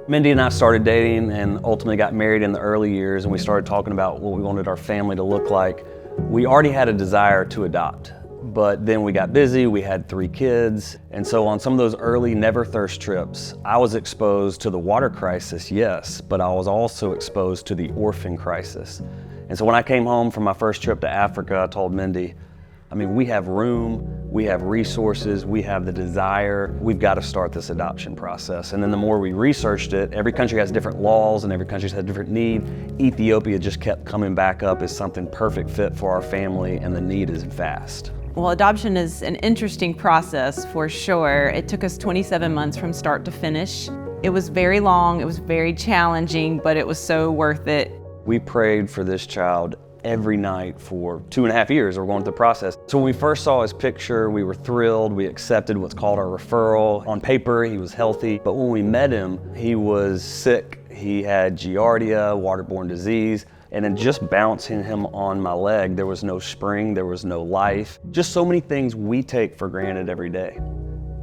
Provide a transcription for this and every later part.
Mindy and I started dating and ultimately got married in the early years, and we started talking about what we wanted our family to look like. We already had a desire to adopt, but then we got busy, we had 3 kids, and so on some of those early Never Thirst trips, I was exposed to the water crisis, yes, but I was also exposed to the orphan crisis. And so when I came home from my first trip to Africa, I told Mindy, we have room, we have resources, we have the desire, we've got to start this adoption process. And then the more we researched it, every country has different laws and every country's had different need. Ethiopia just kept coming back up as something perfect fit for our family, and the need is vast. Well, adoption is an interesting process for sure. It took us 27 months from start to finish. It was very long, it was very challenging, but it was so worth it. We prayed for this child every night for 2.5 years. We're going through the process. So when we first saw his picture, we were thrilled. We accepted what's called our referral. On paper, he was healthy, but when we met him, he was sick. He had giardia, waterborne disease, and then just bouncing him on my leg, there was no spring, there was no life. Just so many things we take for granted every day.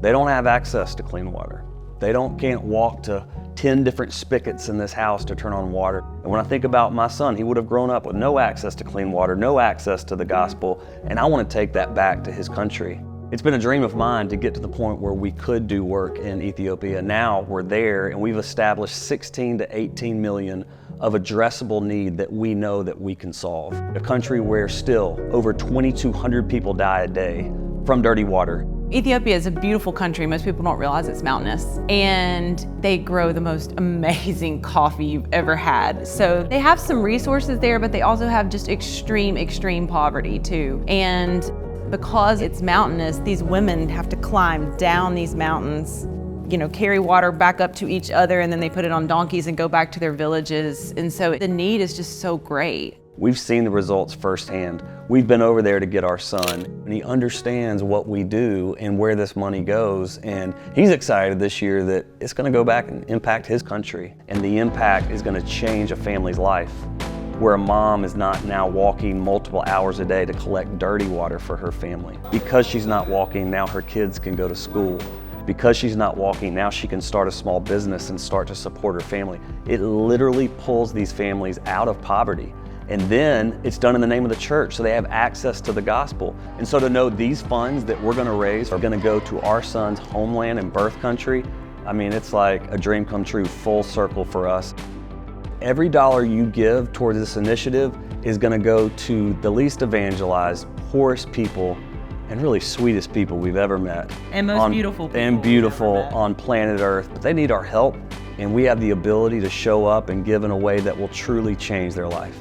They don't have access to clean water. They can't walk to 10 different spigots in this house to turn on water. And when I think about my son, he would have grown up with no access to clean water, no access to the gospel, and I want to take that back to his country. It's been a dream of mine to get to the point where we could do work in Ethiopia. Now we're there, and we've established 16 to 18 million of addressable need that we know that we can solve. A country where still over 2,200 people die a day from dirty water. Ethiopia is a beautiful country. Most people don't realize it's mountainous. And they grow the most amazing coffee you've ever had. So they have some resources there, but they also have just extreme poverty too. And because it's mountainous, these women have to climb down these mountains, carry water back up to each other, and then they put it on donkeys and go back to their villages. And so the need is just so great. We've seen the results firsthand. We've been over there to get our son, and he understands what we do and where this money goes, and he's excited this year that it's going to go back and impact his country, and the impact is going to change a family's life, where a mom is not now walking multiple hours a day to collect dirty water for her family. Because she's not walking, now her kids can go to school. Because she's not walking, now she can start a small business and start to support her family. It literally pulls these families out of poverty. And then it's done in the name of the church, so they have access to the gospel. And so to know these funds that we're gonna raise are gonna go to our son's homeland and birth country, it's like a dream come true, full circle for us. Every dollar you give towards this initiative is gonna go to the least evangelized, poorest people, and really sweetest people we've ever met. And most beautiful people. And beautiful on planet Earth. But they need our help, and we have the ability to show up and give in a way that will truly change their life.